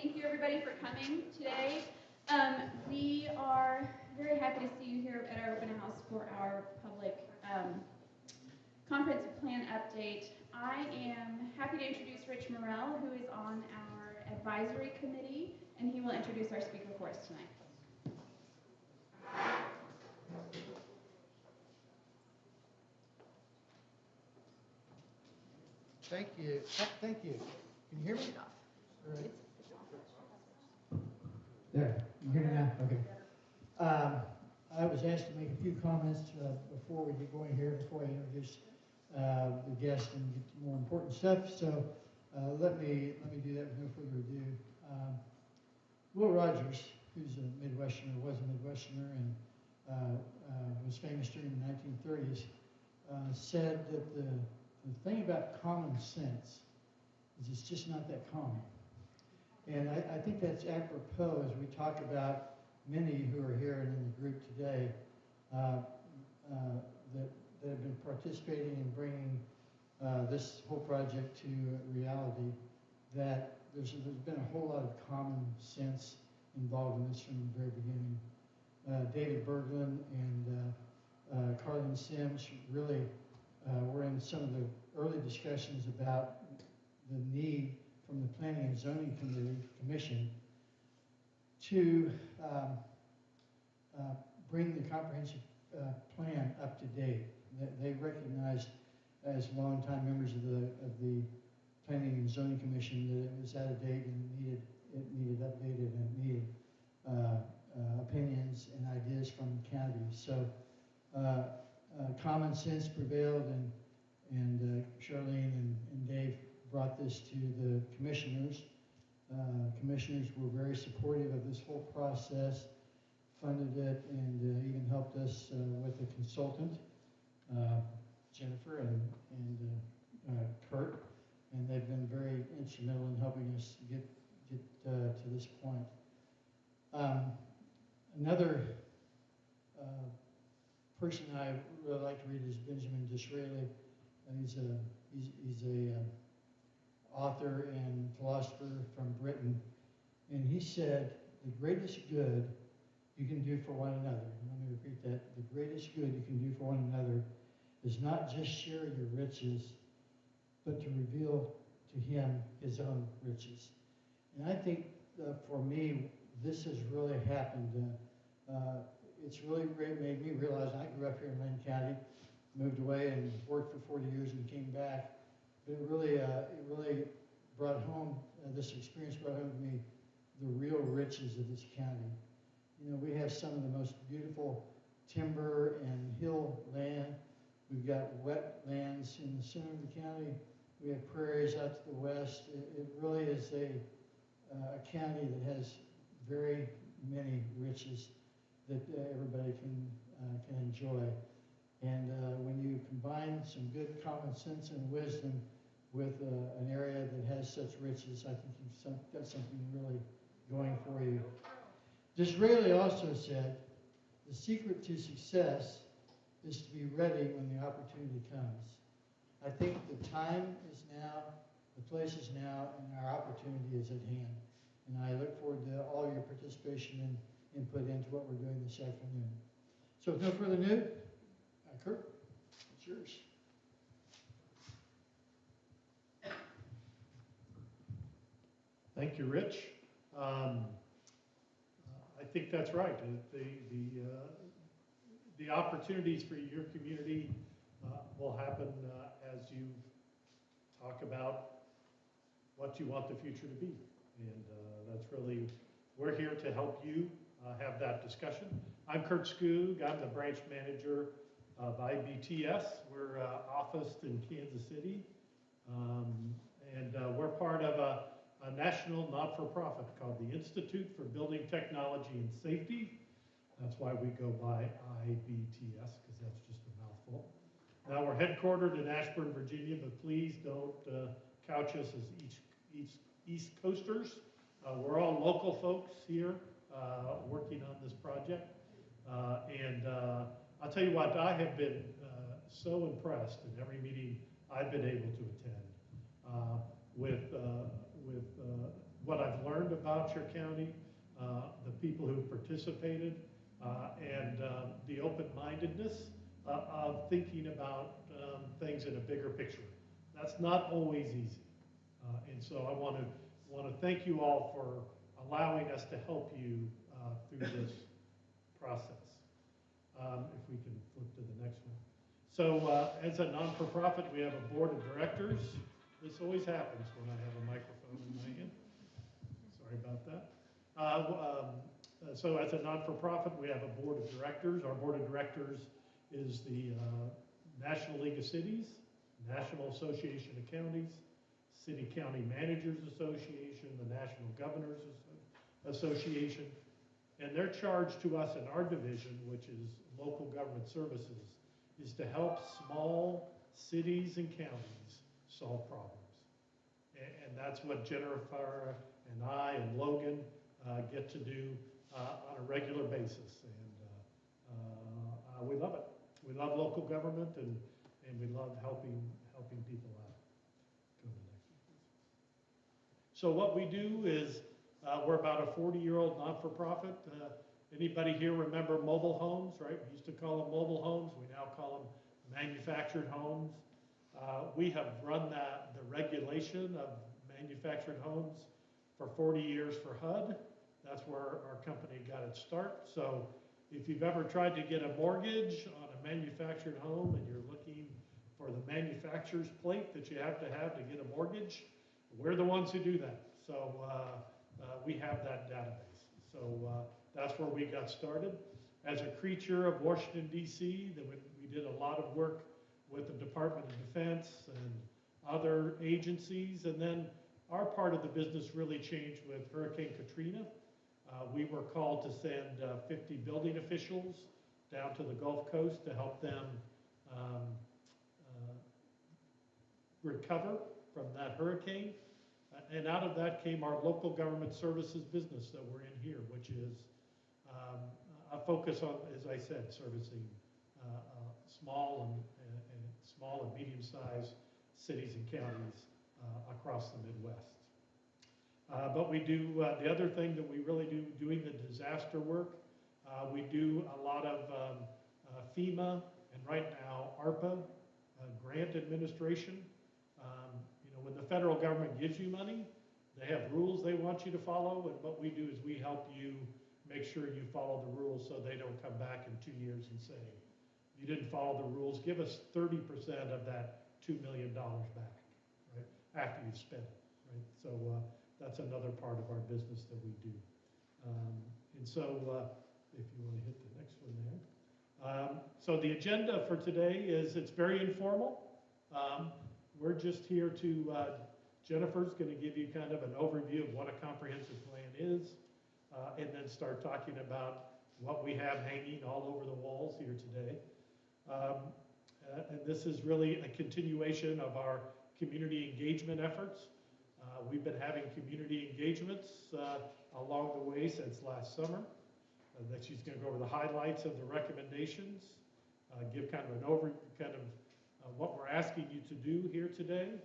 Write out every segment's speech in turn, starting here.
thank you everybody for coming today. We are very happy to see you here at our open house for our public comprehensive plan update. I am happy to introduce Rich Morrell, who is on our advisory committee, and he will introduce our speaker for us tonight. Thank you. Thank you. Can you hear me? All right. There. You hear me now? Okay. I was asked to make a few comments before we get going here, before I introduce the guest and get to more important stuff. So let me do that with no further ado. Will Rogers, who's a Midwesterner, was a Midwesterner, and was famous during the 1930s, said that the thing about common sense is it's just not that common. And I think that's apropos as we talk about many who are here and in the group today that have been participating in bringing this whole project to reality, that there's been a whole lot of common sense involved in this from the very beginning. David Berglund and Carlin Sims really were in some of the early discussions about the need from the Planning and Zoning Commission to bring the comprehensive plan up to date. They recognized, as longtime members of the Planning and Zoning Commission, that it was out of date and it needed updated and it needed opinions and ideas from the county. So common sense prevailed, and Charlene and Dave brought this to the commissioners. Commissioners were very supportive of this whole process, funded it, and even helped us with a consultant, Jennifer and Kurt, and they've been very instrumental in helping us get to this point. Another person I really like to read is Benjamin Disraeli. He's a author and philosopher from Britain, and he said, the greatest good you can do for one another, and let me repeat that, the greatest good you can do for one another is not just share your riches, but to reveal to him his own riches. And I think for me, this has really happened. It's really made me realize, I grew up here in Linn County, moved away and worked for 40 years and came back. But it really brought home, this experience brought home to me the real riches of this county. You know, we have some of the most beautiful timber and hill land. We've got wetlands in the center of the county. We have prairies out to the west. It really is a county that has very many riches that everybody can enjoy. And when you combine some good common sense and wisdom with an area that has such riches, I think you've got something really going for you. Disraeli also said, the secret to success is to be ready when the opportunity comes. I think the time is now, the place is now, and our opportunity is at hand. And I look forward to all your participation and input into what we're doing this afternoon. So with no further ado, Kurt, it's yours. Thank you, Rich. I think that's right. The opportunities for your community will happen as you talk about what you want the future to be. And that's really, we're here to help you have that discussion. I'm Kurt Skoog. I'm the branch manager of IBTS. We're officed in Kansas City. And we're part of a national not-for-profit called the Institute for Building Technology and Safety. That's why we go by IBTS, because that's just a mouthful. Now we're headquartered in Ashburn, Virginia, but please don't couch us as East Coasters. We're all local folks here working on this project. And I'll tell you what, I have been so impressed in every meeting I've been able to attend with what I've learned about about your county, the people who participated, and the open-mindedness of thinking about things in a bigger picture. That's not always easy. And so I want to thank you all for allowing us to help you through this process. If we can flip to the next one. So as a non-for-profit, we have a board of directors. This always happens when I have a microphone in my hand. Sorry about that. So as a non-for-profit, we have a board of directors. Our board of directors is the National League of Cities, National Association of Counties, City County Managers Association, the National Governors Association, and their charge to us in our division, which is local government services, is to help small cities and counties solve problems. And that's what Jennifer and I and Logan get to do on a regular basis. And we love it. We love local government, and we love helping people out. Go to the next one, please. So what we do is we're about a 40-year-old not-for-profit. Anybody here remember mobile homes, right? We used to call them mobile homes. We now call them manufactured homes. We have run the regulation of manufactured homes for 40 years for HUD. That's where our company got its start. So if you've ever tried to get a mortgage on a manufactured home and you're looking for the manufacturer's plate that you have to get a mortgage, we're the ones who do that. So we have that database. So that's where we got started. As a creature of Washington, D.C., we did a lot of work with the Department of Defense and other agencies. And then our part of the business really changed with Hurricane Katrina. We were called to send 50 building officials down to the Gulf Coast to help them recover from that hurricane. And out of that came our local government services business that we're in here, which is a focus on, as I said, servicing small and medium-sized cities and counties across the Midwest. But we do, the other thing that we really do, doing the disaster work, we do a lot of FEMA and right now ARPA grant administration. When the federal government gives you money, they have rules they want you to follow, and what we do is we help you make sure you follow the rules so they don't come back in 2 years and say, you didn't follow the rules, give us 30% of that $2 million back, right, after you've spent it, right? So that's another part of our business that we do. And so if you want to hit the next one there. So the agenda for today is, it's very informal. We're just here to, Jennifer's going to give you kind of an overview of what a comprehensive plan is, and then start talking about what we have hanging all over the walls here today. And this is really a continuation of our community engagement efforts. We've been having community engagements along the way since last summer. That she's going to go over the highlights of the recommendations, give kind of an overview, what we're asking you to do here today.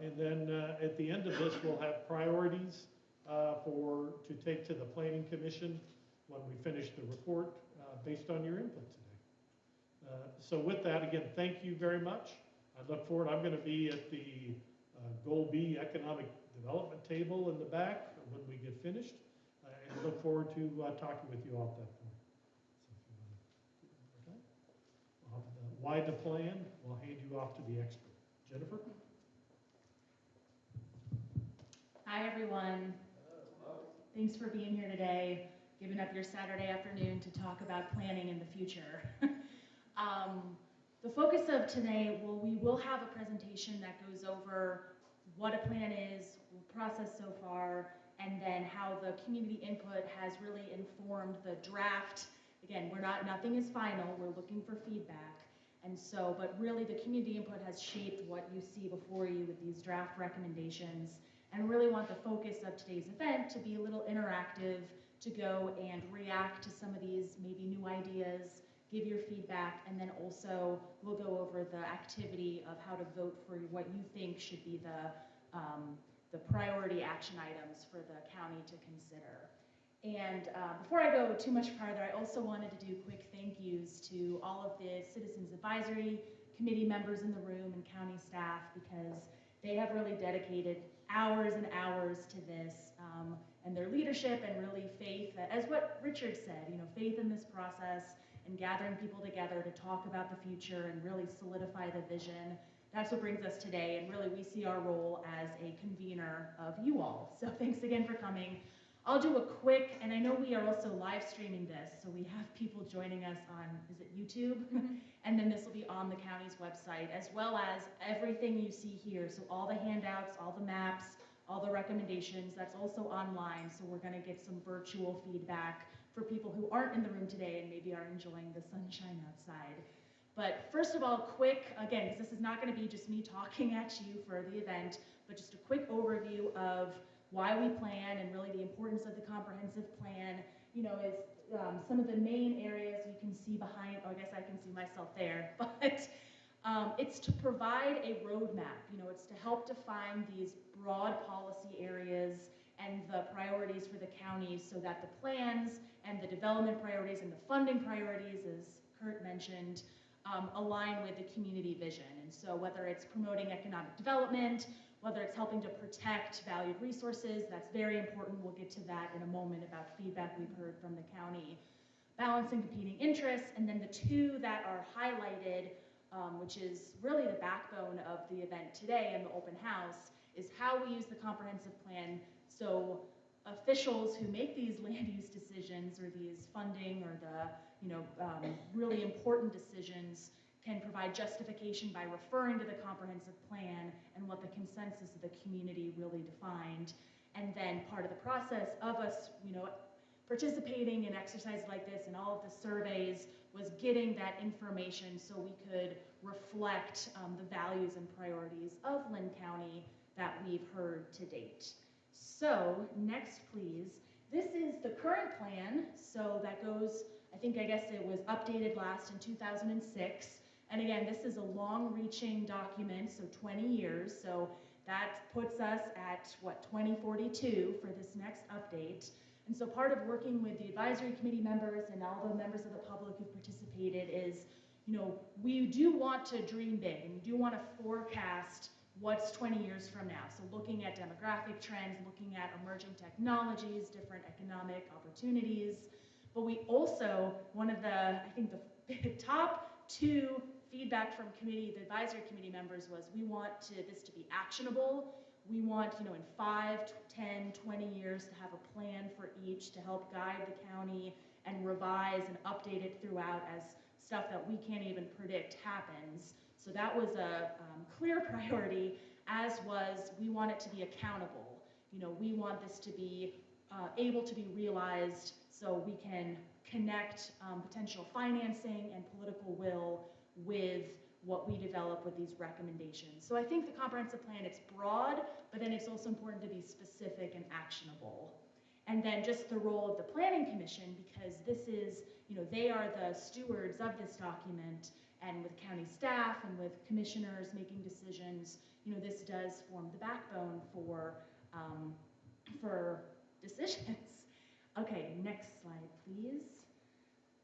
And then at the end of this, we'll have priorities to take to the Planning Commission when we finish the report based on your input today. So with that, again, thank you very much. I look forward, I'm going to be at the Goal B Economic Development table in the back when we get finished, and look forward to talking with you all at that point. So if you want to, okay. Why the plan? We'll hand you off to the expert. Jennifer? Hi, everyone. Thanks for being here today, giving up your Saturday afternoon to talk about planning in the future. The focus of today, we will have a presentation that goes over what a plan is, the process so far, and then how the community input has really informed the draft. Again, nothing is final, we're looking for feedback. And so, but really the community input has shaped what you see before you with these draft recommendations, and really want the focus of today's event to be a little interactive, to go and react to some of these maybe new ideas, give your feedback, and then also we'll go over the activity of how to vote for what you think should be the priority action items for the county to consider. And before I go too much farther, I also wanted to do quick thank yous to all of the Citizens Advisory Committee members in the room and county staff, because they have really dedicated hours and hours to this, and their leadership and really faith, as what Richard said, you know, faith in this process and gathering people together to talk about the future and really solidify the vision. That's what brings us today, and really we see our role as a convener of you all. So thanks again for coming. I'll do a quick, and I know we are also live streaming this, so we have people joining us on, is it YouTube? Mm-hmm. And then this will be on the county's website, as well as everything you see here. So all the handouts, all the maps, all the recommendations, that's also online. So we're gonna get some virtual feedback for people who aren't in the room today and maybe are enjoying the sunshine outside. But first of all, quick, again, because this is not gonna be just me talking at you for the event, but just a quick overview of why we plan and really the importance of the comprehensive plan, you know, is some of the main areas you can see behind, oh, I guess I can see myself there, but it's to provide a roadmap, you know, it's to help define these broad policy areas and the priorities for the county so that the plans and the development priorities and the funding priorities, as Kurt mentioned, align with the community vision. And so whether it's promoting economic development, whether it's helping to protect valued resources, that's very important. We'll get to that in a moment about feedback we've heard from the county. Balancing competing interests, and then the two that are highlighted, which is really the backbone of the event today and the open house, is how we use the comprehensive plan so officials who make these land use decisions or these funding or the really important decisions can provide justification by referring to the comprehensive plan and what the consensus of the community really defined. And then part of the process of us, you know, participating in exercises like this and all of the surveys was getting that information so we could reflect the values and priorities of Linn County that we've heard to date. So next, please. This is the current plan. So that goes, I guess it was updated last in 2006. And again, this is a long-reaching document, so 20 years. So that puts us at, what, 2042 for this next update. And so part of working with the advisory committee members and all the members of the public who participated is, you know, we do want to dream big and we do want to forecast what's 20 years from now. So looking at demographic trends, looking at emerging technologies, different economic opportunities. But we also, one of the, I think the top two feedback from the advisory committee members was we want this to be actionable. We want, you know, in 5, 10, 20 years to have a plan for each to help guide the county and revise and update it throughout as stuff that we can't even predict happens. So that was a clear priority, as was we want it to be accountable. You know, we want this to be able to be realized so we can connect potential financing and political will with what we develop with these recommendations. So I think the comprehensive plan, it's broad, but then it's also important to be specific and actionable. And then just the role of the Planning Commission, because this is, you know, they are the stewards of this document, and with county staff and with commissioners making decisions, you know, this does form the backbone for decisions. Okay, next slide, please.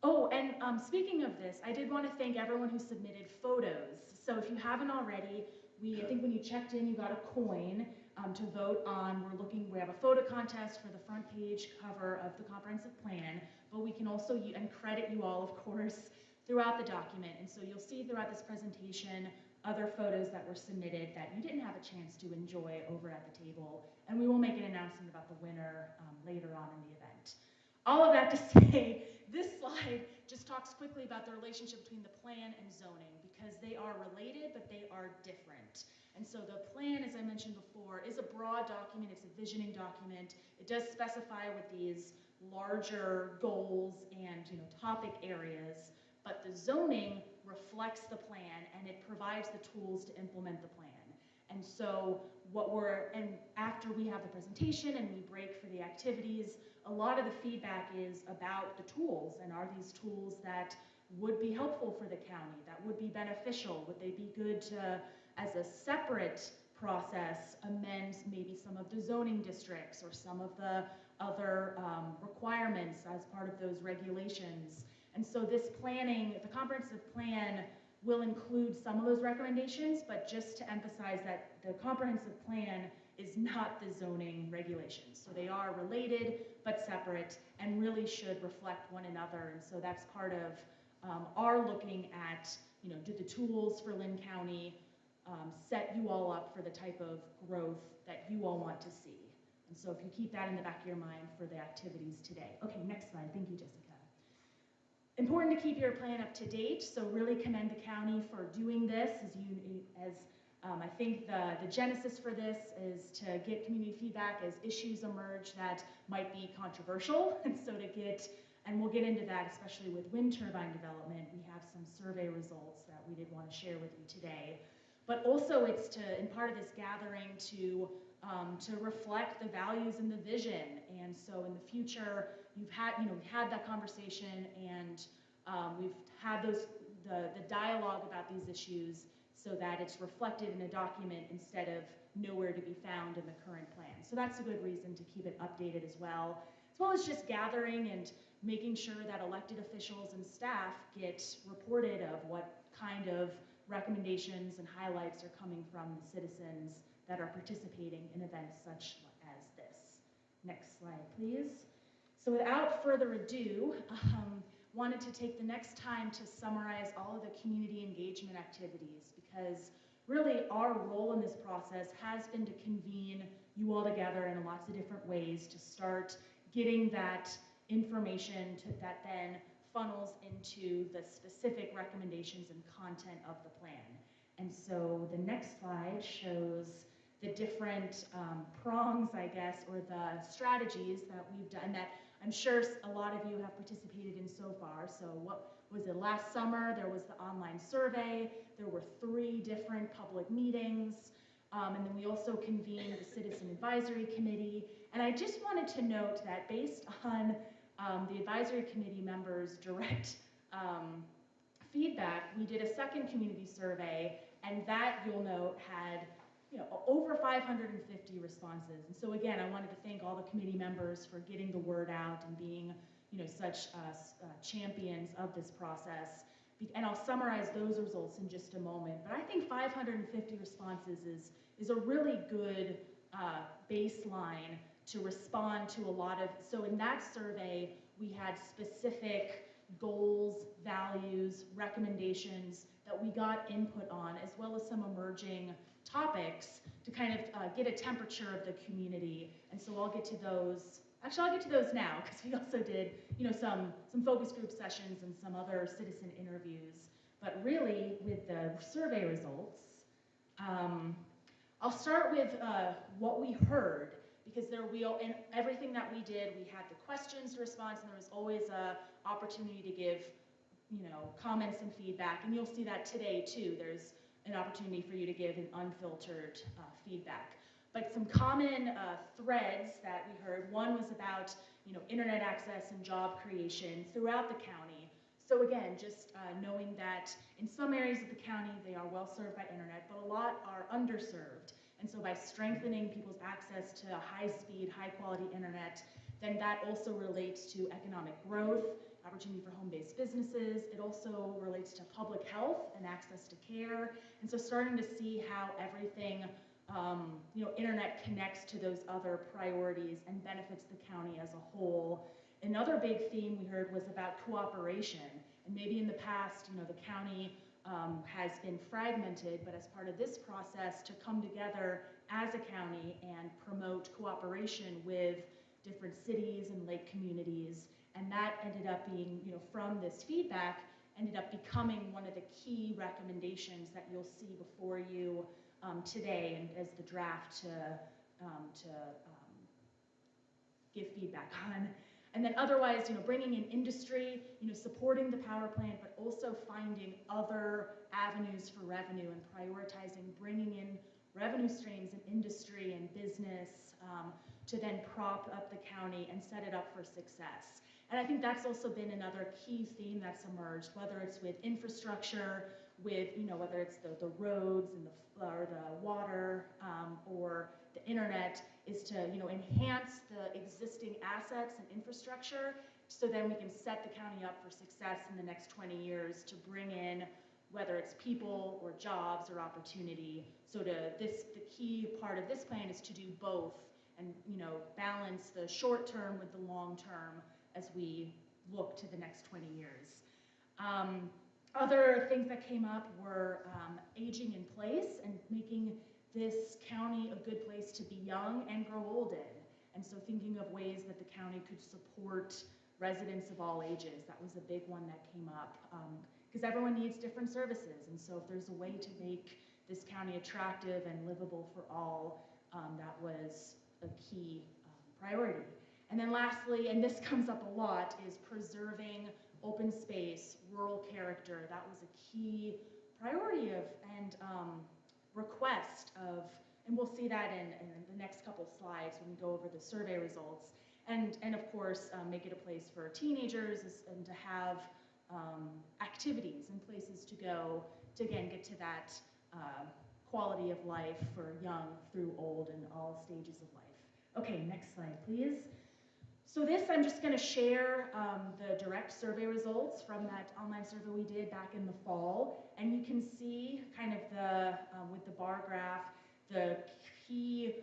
Oh, and speaking of this, I did want to thank everyone who submitted photos. So if you haven't already, I think when you checked in, you got a coin to vote on. We have a photo contest for the front page cover of the comprehensive plan, but we can also, and credit you all, of course, throughout the document. And so you'll see throughout this presentation other photos that were submitted that you didn't have a chance to enjoy over at the table. And we will make an announcement about the winner later on in the event. All of that to say, this slide just talks quickly about the relationship between the plan and zoning, because they are related, but they are different. And so the plan, as I mentioned before, is a broad document. It's a visioning document. It does specify with these larger goals and, you know, topic areas, but the zoning reflects the plan and it provides the tools to implement the plan. And so after we have the presentation and we break for the activities, a lot of the feedback is about the tools, and are these tools that would be helpful for the county, that would be beneficial? Would they be good to, as a separate process amend maybe some of the zoning districts or some of the other requirements as part of those regulations. And so this planning, the comprehensive plan will include some of those recommendations, but just to emphasize that the comprehensive plan is not the zoning regulations. So they are related but separate and really should reflect one another. And so that's part of our looking at, do the tools for Linn County set you all up for the type of growth that you all want to see. And so if you keep that in the back of your mind for the activities today. Okay, next slide. Thank you, Jessica. Important to keep your plan up to date, so really commend the county for doing this. I think the genesis for this is to get community feedback as issues emerge that might be controversial, and so and we'll get into that, especially with wind turbine development. We have some survey results that we did want to share with you today. But also it's in part of this gathering to reflect the values and the vision. And so in the future, we've had that conversation, and we've had the dialogue about these issues so that it's reflected in a document instead of nowhere to be found in the current plan. So that's a good reason to keep it updated as well as just gathering and making sure that elected officials and staff get reported of what kind of recommendations and highlights are coming from the citizens that are participating in events such as this. Next slide, please. So without further ado, wanted to take the next time to summarize all of the community engagement activities, because really our role in this process has been to convene you all together in lots of different ways to start getting that information that then funnels into the specific recommendations and content of the plan. And so the next slide shows the different prongs, I guess, or the strategies that we've done that I'm sure a lot of you have participated in so far. So what was it, last summer there was the online survey, there were 3 different public meetings, and then we also convened the Citizen Advisory Committee. And I just wanted to note that based on the advisory committee members' direct feedback, we did a second community survey, and that, you'll note, had over 550 responses. And so again, I wanted to thank all the committee members for getting the word out and being such champions of this process. And I'll summarize those results in just a moment. But I think 550 responses is a really good baseline to respond to a lot of, so in that survey, we had specific goals, values, recommendations that we got input on, as well as some emerging topics to kind of get a temperature of the community. And so I'll get to those, actually I'll get to those now, because we also did, some focus group sessions and some other citizen interviews. But really, with the survey results, I'll start with what we heard, because in everything that we did, we had the questions to respond, and there was always a opportunity to give, comments and feedback. And you'll see that today too. There's an opportunity for you to give an unfiltered feedback. But some common threads that we heard, one was about, internet access and job creation throughout the county. So again, just knowing that in some areas of the county, they are well served by internet, but a lot are underserved. And so by strengthening people's access to high-speed, high-quality internet, then that also relates to economic growth, opportunity for home-based businesses. It also relates to public health and access to care. And so starting to see how everything, internet connects to those other priorities and benefits the county as a whole. Another big theme we heard was about cooperation. And maybe in the past, the county has been fragmented, but as part of this process to come together as a county and promote cooperation with different cities and lake communities. And that ended up being, from this feedback, ended up becoming one of the key recommendations that you'll see before you today, and as the draft to give feedback on. And then otherwise, bringing in industry, supporting the power plant, but also finding other avenues for revenue and prioritizing bringing in revenue streams in industry and business to then prop up the county and set it up for success. And I think that's also been another key theme that's emerged, whether it's with infrastructure, with, whether it's the roads and or the water or the internet, is to, enhance the existing assets and infrastructure so then we can set the county up for success in the next 20 years to bring in, whether it's people or jobs or opportunity. So the key part of this plan is to do both and, balance the short term with the long term as we look to the next 20 years. Other things that came up were aging in place and making this county a good place to be young and grow old in. And so thinking of ways that the county could support residents of all ages. That was a big one that came up because everyone needs different services. And so if there's a way to make this county attractive and livable for all, that was a key priority. And then lastly, and this comes up a lot, is preserving open space, rural character. That was a key priority and request of, and we'll see that in the next couple slides when we go over the survey results. And of course, make it a place for teenagers and to have activities and places to go to, again, get to that quality of life for young through old and all stages of life. Okay, next slide, please. So this, I'm just going to share the direct survey results from that online survey we did back in the fall. And you can see kind of the, with the bar graph, the key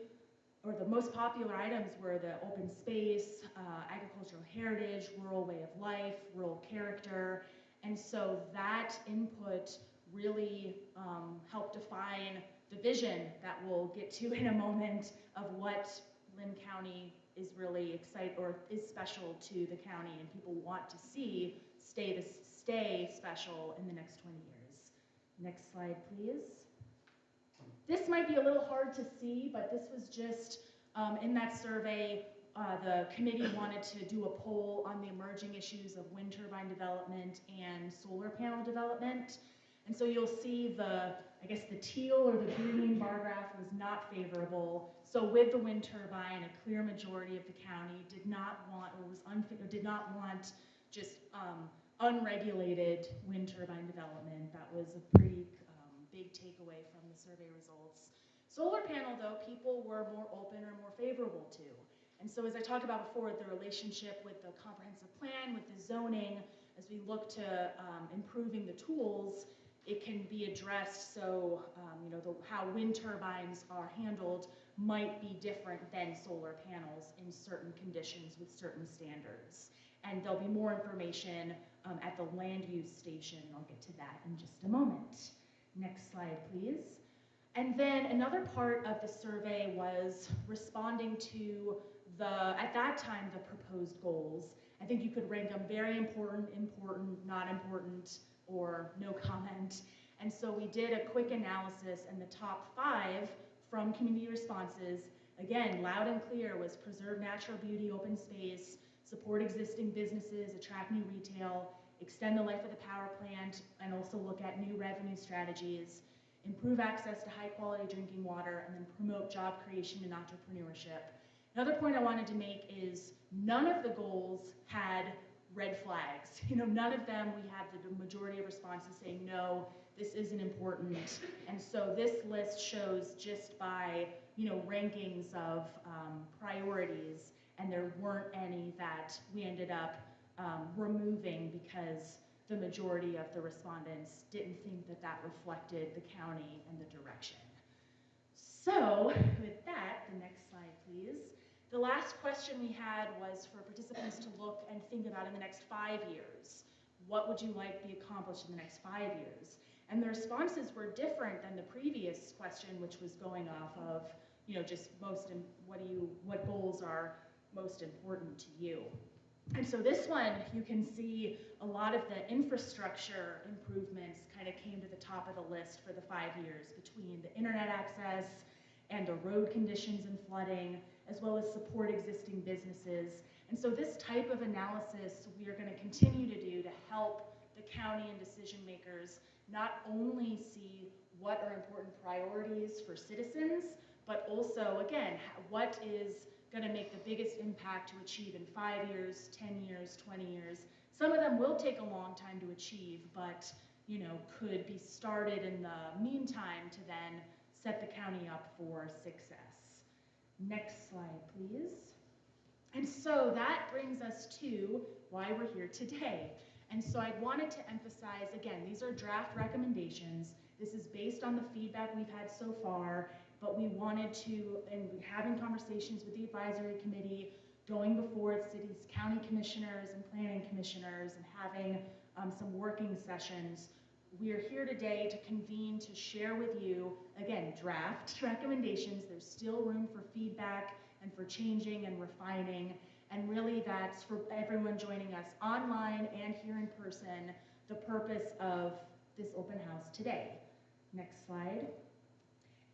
or the most popular items were the open space, agricultural heritage, rural way of life, rural character. And so that input really helped define the vision that we'll get to in a moment of what Linn County is really excited or is special to the county and people want to see stay special in the next 20 years. Next slide, please. This might be a little hard to see, but this was just in that survey, the committee wanted to do a poll on the emerging issues of wind turbine development and solar panel development. And so you'll see I guess the teal or the green bar graph was not favorable. So with the wind turbine, a clear majority of the county did not want or was did not want just unregulated wind turbine development. That was a pretty big takeaway from the survey results. Solar panel, though, people were more open or more favorable to. And so as I talked about before, the relationship with the comprehensive plan, with the zoning, as we look to improving the tools, it can be addressed so how wind turbines are handled might be different than solar panels in certain conditions with certain standards. And there'll be more information at the land use station. I'll get to that in just a moment. Next slide, please. And then another part of the survey was responding to at that time, the proposed goals. I think you could rank them very important, important, not important, or no comment. And so we did a quick analysis, and the top 5 from community responses, again, loud and clear, was preserve natural beauty, open space, support existing businesses, attract new retail, extend the life of the power plant, and also look at new revenue strategies, improve access to high quality drinking water, and then promote job creation and entrepreneurship. Another point I wanted to make is none of the goals had red flags. None of them we had the majority of responses saying, no, this isn't important. And so this list shows just by, rankings of priorities, and there weren't any that we ended up removing because the majority of the respondents didn't think that that reflected the county and the direction. So with that, the next slide, please. The last question we had was for participants to look and think about in the next 5 years. What would you like to be accomplished in the next 5 years? And the responses were different than the previous question, which was going off of, just what goals are most important to you. And so this one, you can see a lot of the infrastructure improvements kind of came to the top of the list for the 5 years between the internet access and the road conditions and flooding, as well as support existing businesses. And so this type of analysis we are going to continue to do to help the county and decision makers not only see what are important priorities for citizens, but also, again, what is going to make the biggest impact to achieve in 5 years, 10 years, 20 years. Some of them will take a long time to achieve, but could be started in the meantime to then set the county up for success. Next slide, please. And so that brings us to why we're here today. And so I wanted to emphasize, again, these are draft recommendations. This is based on the feedback we've had so far, but we wanted to, and having conversations with the advisory committee, going before cities, county commissioners and planning commissioners, and having some working sessions. We are here today to convene to share with you, again, draft recommendations. There's still room for feedback and for changing and refining. And really that's for everyone joining us online and here in person, the purpose of this open house today. Next slide.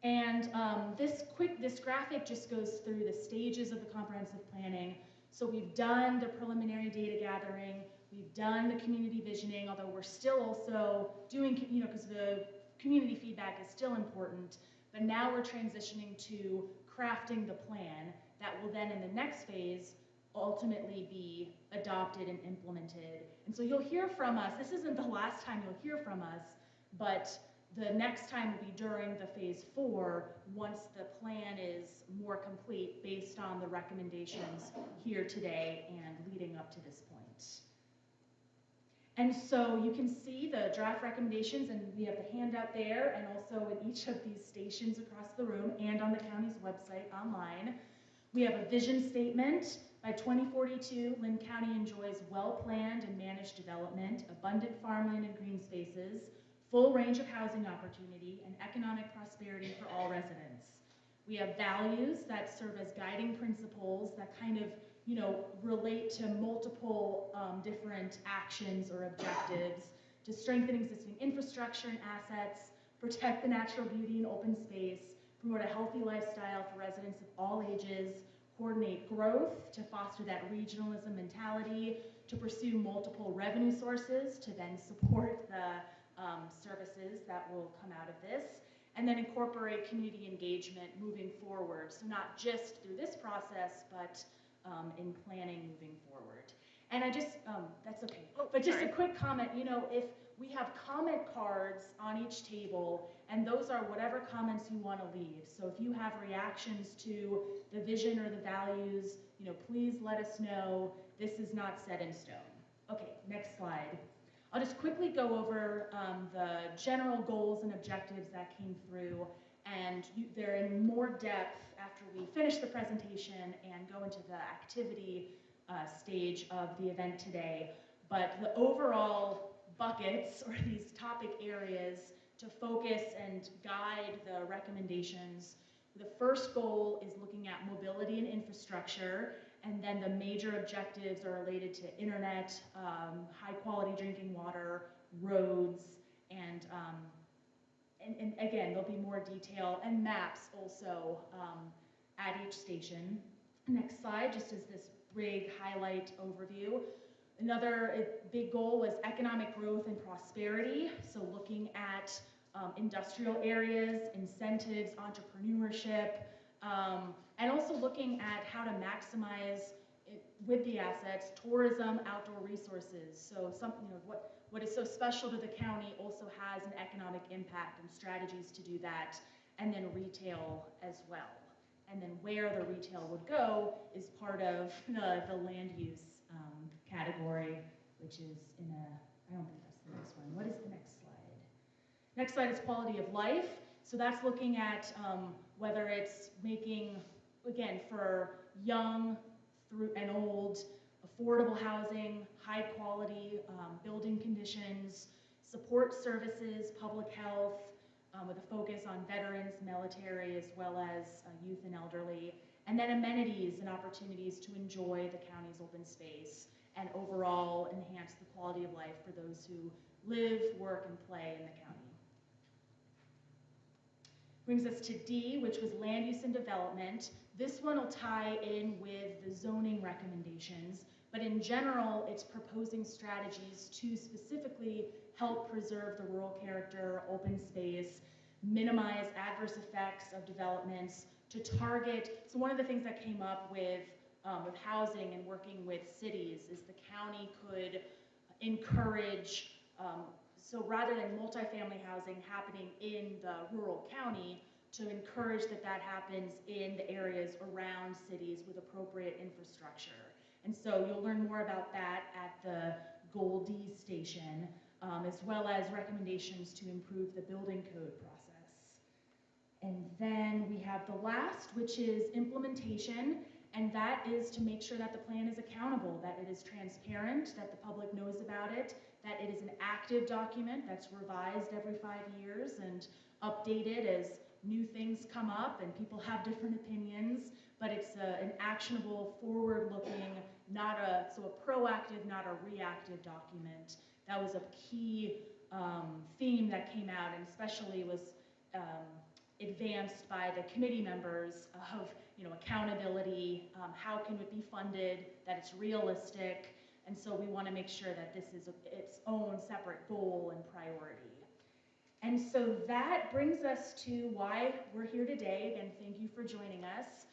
And this graphic just goes through the stages of the comprehensive planning. So we've done the preliminary data gathering, we've done the community visioning, although we're still also doing, because the community feedback is still important, but now we're transitioning to crafting the plan that will then in the next phase ultimately be adopted and implemented. And so you'll hear from us, this isn't the last time you'll hear from us, but the next time will be during the phase 4 once the plan is more complete based on the recommendations here today and leading up to this point. And so you can see the draft recommendations, and we have the handout there and also in each of these stations across the room and on the county's website online. We have a vision statement. By 2042, Linn County enjoys well-planned and managed development, abundant farmland and green spaces, full range of housing opportunity, and economic prosperity for all residents. We have values that serve as guiding principles that kind of, relate to multiple different actions or objectives to strengthen existing infrastructure and assets, protect the natural beauty and open space, promote a healthy lifestyle for residents of all ages, coordinate growth to foster that regionalism mentality, to pursue multiple revenue sources to then support the services that will come out of this, and then incorporate community engagement moving forward. So not just through this process, but in planning moving forward. And I just, that's okay. But just a quick comment, if we have comment cards on each table, and those are whatever comments you want to leave. So if you have reactions to the vision or the values, please let us know. This is not set in stone. Okay, next slide. I'll just quickly go over the general goals and objectives that came through, and they're in more depth after we finish the presentation and go into the activity stage of the event today. But the overall buckets, or these topic areas to focus and guide the recommendations, the first goal is looking at mobility and infrastructure. And then the major objectives are related to internet, high quality drinking water, roads, and again, there'll be more detail and maps also at each station. Next slide, just as this big highlight overview. Another big goal was economic growth and prosperity. So looking at industrial areas, incentives, entrepreneurship, and also looking at how to maximize it with the assets, tourism, outdoor resources. So something, what is so special to the county also has an economic impact and strategies to do that, and then retail as well. And then where the retail would go is part of the land use category, which is in I don't think that's the next one. What is the next slide? Next slide is quality of life. So that's looking at whether it's making, again, for young through and old, affordable housing, high quality building conditions, support services, public health, with a focus on veterans, military, as well as youth and elderly, and then amenities and opportunities to enjoy the county's open space and overall enhance the quality of life for those who live, work, and play in the county. Brings us to D, which was land use and development. This one will tie in with the zoning recommendations, but in general, it's proposing strategies to specifically help preserve the rural character, open space, minimize adverse effects of developments, to target. So one of the things that came up with housing and working with cities is the county could encourage so rather than multifamily housing happening in the rural county, to encourage that that happens in the areas around cities with appropriate infrastructure. And so you'll learn more about that at the Goal D station, as well as recommendations to improve the building code process. And then we have the last, which is implementation, and that is to make sure that the plan is accountable, that it is transparent, that the public knows about it, that it is an active document that's revised every 5 years and updated as new things come up and people have different opinions, but it's an actionable, forward-looking, so a proactive, not a reactive document. That was a key theme that came out, and especially was advanced by the committee members of, accountability, how can it be funded, that it's realistic, and so we want to make sure that this is its own separate goal and priority. And so that brings us to why we're here today. Again, thank you for joining us.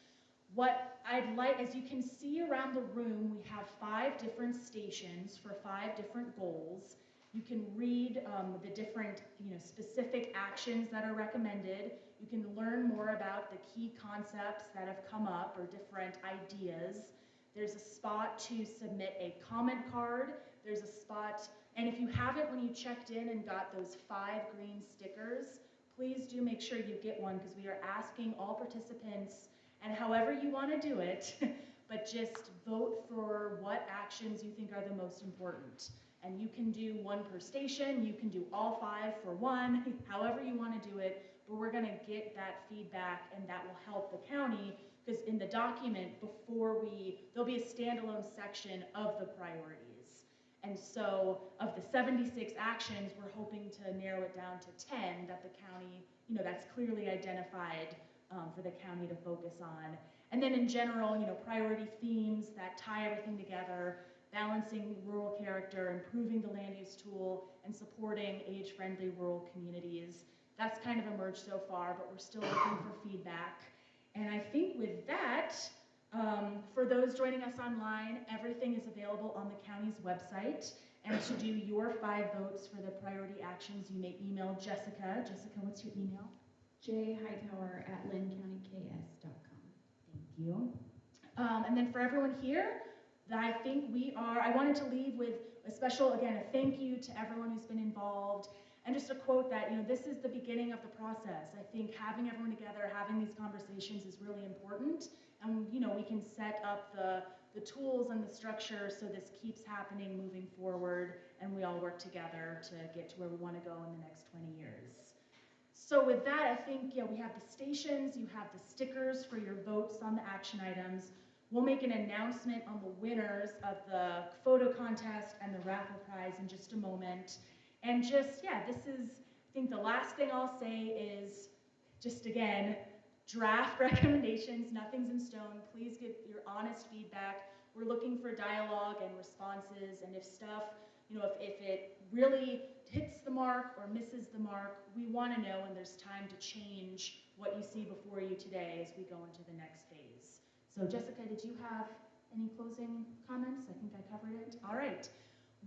What I'd like, as you can see around the room, we have 5 different stations for 5 different goals. You can read the different, specific actions that are recommended. You can learn more about the key concepts that have come up or different ideas. There's a spot to submit a comment card. There's a spot, and if you haven't, when you checked in and got those 5 green stickers, please do make sure you get one, because we are asking all participants, and however you want to do it, but just vote for what actions you think are the most important. And you can do 1 per station, you can do all 5 for 1, however you want to do it, but we're going to get that feedback, and that will help the county, because in the document there'll be a standalone section of the priorities. And so of the 76 actions, we're hoping to narrow it down to 10 that the county, that's clearly identified for the county to focus on. And then in general, priority themes that tie everything together, balancing rural character, improving the land use tool, and supporting age-friendly rural communities. That's kind of emerged so far, but we're still looking for feedback. And I think with that, for those joining us online, everything is available on the county's website. And to do your 5 votes for the priority actions, you may email Jessica. Jessica, what's your email? jhightower@linncountyks.com. Thank you. And then for everyone here, I think I wanted to leave with a special, again, a thank you to everyone who's been involved. And just a quote that, this is the beginning of the process. I think having everyone together, having these conversations is really important. And, we can set up the tools and the structure so this keeps happening moving forward, and we all work together to get to where we want to go in the next 20 years. So with that, I think, we have the stations, you have the stickers for your votes on the action items. We'll make an announcement on the winners of the photo contest and the raffle prize in just a moment. And just, this is, I think the last thing I'll say is just, again, draft recommendations, nothing's in stone. Please give your honest feedback. We're looking for dialogue and responses, and if stuff, if it really hits the mark or misses the mark, we want to know, and there's time to change what you see before you today as we go into the next phase. So Jessica, did you have any closing comments? I think I covered it. All right.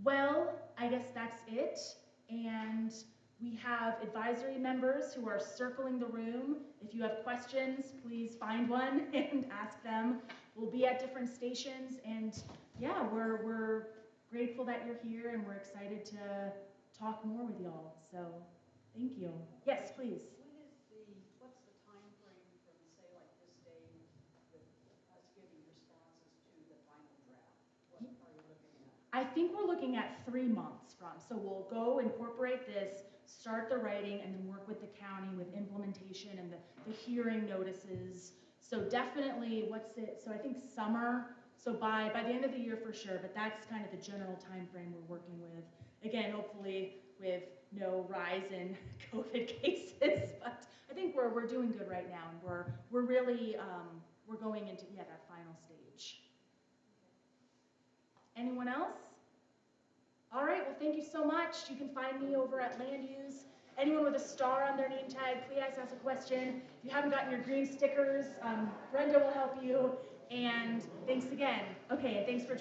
Well, I guess that's it. And we have advisory members who are circling the room. If you have questions, please find one and ask them. We'll be at different stations, and we're grateful that you're here, and we're excited to talk more with y'all. So thank you. Yes, please. What's the time frame from, say, like this day with us giving responses to the final draft? What are you looking at? I think we're looking at 3 months from. So we'll go incorporate this, start the writing, and then work with the county with implementation and the hearing notices. So definitely, so I think summer, so by the end of the year for sure, but that's kind of the general time frame we're working with. Again, hopefully with no rise in COVID cases, but I think we're doing good right now, and we're really, we're going into, that final stage. Anyone else? All right, well, thank you so much. You can find me over at Land Use. Anyone with a star on their name tag, please ask a question. If you haven't gotten your green stickers, Brenda will help you. And thanks again. Okay, and thanks for joining.